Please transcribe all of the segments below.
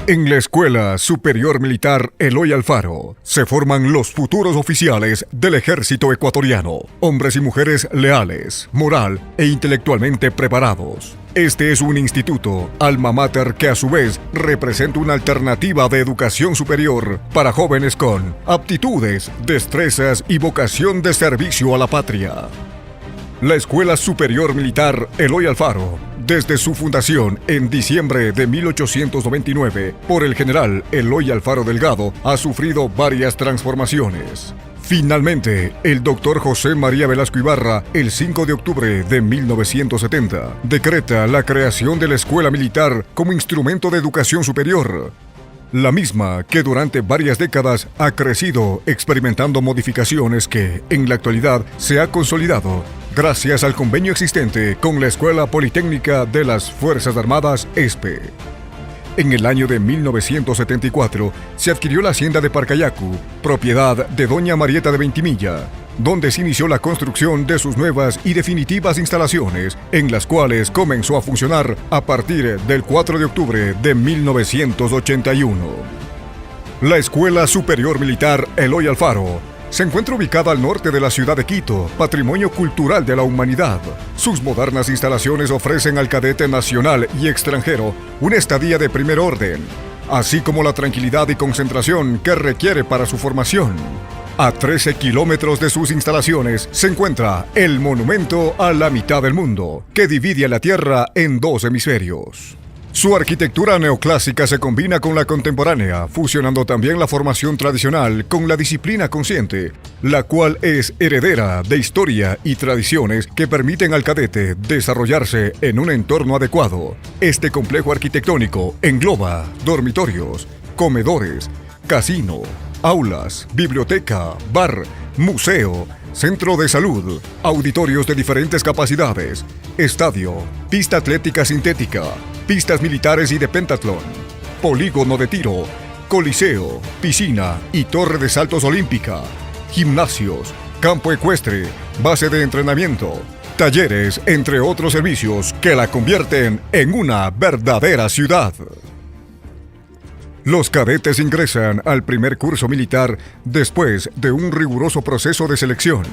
En la Escuela Superior Militar Eloy Alfaro se forman los futuros oficiales del ejército ecuatoriano, hombres y mujeres leales, moral e intelectualmente preparados. Este es un instituto, alma mater, que a su vez representa una alternativa de educación superior para jóvenes con aptitudes, destrezas y vocación de servicio a la patria. La Escuela Superior Militar Eloy Alfaro, desde su fundación en diciembre de 1899 por el general Eloy Alfaro Delgado, ha sufrido varias transformaciones. Finalmente, el doctor José María Velasco Ibarra, el 5 de octubre de 1970, decreta la creación de la Escuela Militar como instrumento de educación superior. La misma que durante varias décadas ha crecido experimentando modificaciones que, en la actualidad, se ha consolidado gracias al convenio existente con la Escuela Politécnica de las Fuerzas Armadas ESPE. En el año de 1974 se adquirió la hacienda de Parcayacu, propiedad de doña Marieta de Ventimilla, donde se inició la construcción de sus nuevas y definitivas instalaciones, en las cuales comenzó a funcionar a partir del 4 de octubre de 1981. La Escuela Superior Militar Eloy Alfaro se encuentra ubicada al norte de la ciudad de Quito, patrimonio cultural de la humanidad. Sus modernas instalaciones ofrecen al cadete nacional y extranjero una estadía de primer orden, así como la tranquilidad y concentración que requiere para su formación. A 13 kilómetros de sus instalaciones se encuentra el monumento a la mitad del mundo, que divide a la Tierra en dos hemisferios. Su arquitectura neoclásica se combina con la contemporánea, fusionando también la formación tradicional con la disciplina consciente, la cual es heredera de historia y tradiciones que permiten al cadete desarrollarse en un entorno adecuado. Este complejo arquitectónico engloba dormitorios, comedores, casino, aulas, biblioteca, bar, museo, centro de salud, auditorios de diferentes capacidades, estadio, pista atlética sintética, pistas militares y de pentatlón, polígono de tiro, coliseo, piscina y torre de saltos olímpica, gimnasios, campo ecuestre, base de entrenamiento, talleres, entre otros servicios que la convierten en una verdadera ciudad. Los cadetes ingresan al primer curso militar después de un riguroso proceso de selección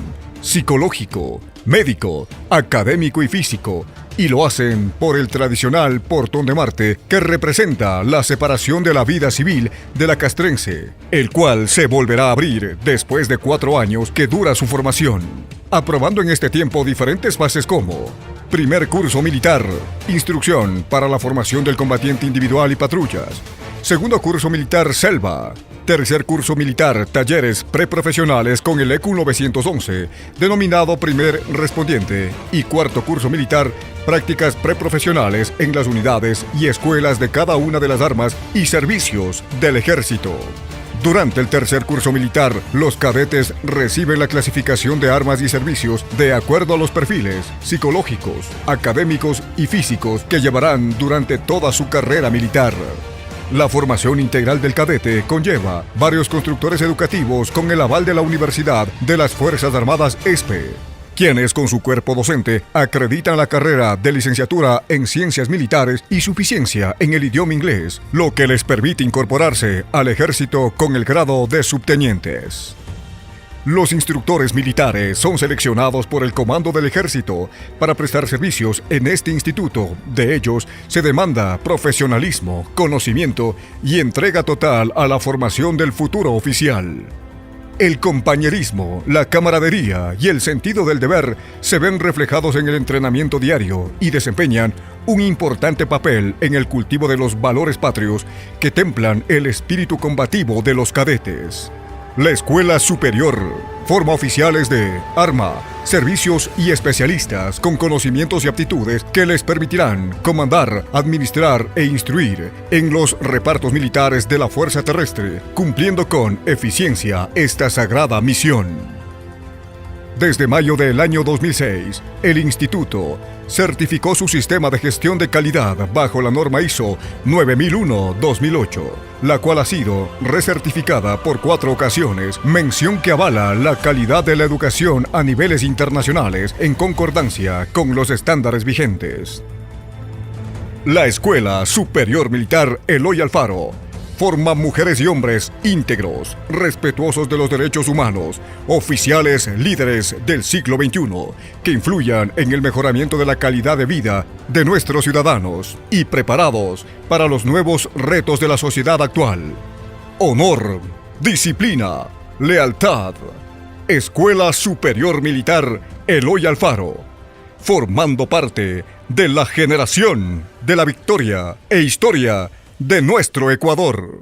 psicológico, médico, académico y físico, y lo hacen por el tradicional Portón de Marte, que representa la separación de la vida civil de la castrense, el cual se volverá a abrir después de 4 años que dura su formación, aprobando en este tiempo diferentes fases como: primer curso militar, instrucción para la formación del combatiente individual y patrullas; segundo curso militar, selva; tercer curso militar, talleres preprofesionales con el EQ 911, denominado primer respondiente; y cuarto curso militar, prácticas preprofesionales en las unidades y escuelas de cada una de las armas y servicios del ejército. Durante el tercer curso militar, los cadetes reciben la clasificación de armas y servicios de acuerdo a los perfiles psicológicos, académicos y físicos que llevarán durante toda su carrera militar. La formación integral del cadete conlleva varios constructores educativos con el aval de la Universidad de las Fuerzas Armadas ESPE, quienes con su cuerpo docente acreditan la carrera de licenciatura en Ciencias Militares y suficiencia en el idioma inglés, lo que les permite incorporarse al ejército con el grado de subtenientes. Los instructores militares son seleccionados por el Comando del Ejército para prestar servicios en este instituto. De ellos se demanda profesionalismo, conocimiento y entrega total a la formación del futuro oficial. El compañerismo, la camaradería y el sentido del deber se ven reflejados en el entrenamiento diario y desempeñan un importante papel en el cultivo de los valores patrios que templan el espíritu combativo de los cadetes. La Escuela Superior forma oficiales de arma, servicios y especialistas con conocimientos y aptitudes que les permitirán comandar, administrar e instruir en los repartos militares de la Fuerza Terrestre, cumpliendo con eficiencia esta sagrada misión. Desde mayo del año 2006, el instituto certificó su sistema de gestión de calidad bajo la norma ISO 9001-2008, la cual ha sido recertificada por 4 ocasiones, mención que avala la calidad de la educación a niveles internacionales en concordancia con los estándares vigentes. La Escuela Superior Militar Eloy Alfaro forma mujeres y hombres íntegros, respetuosos de los derechos humanos, oficiales líderes del siglo XXI, que influyan en el mejoramiento de la calidad de vida de nuestros ciudadanos y preparados para los nuevos retos de la sociedad actual. Honor, disciplina, lealtad. Escuela Superior Militar Eloy Alfaro, formando parte de la generación de la victoria e historia de nuestro Ecuador.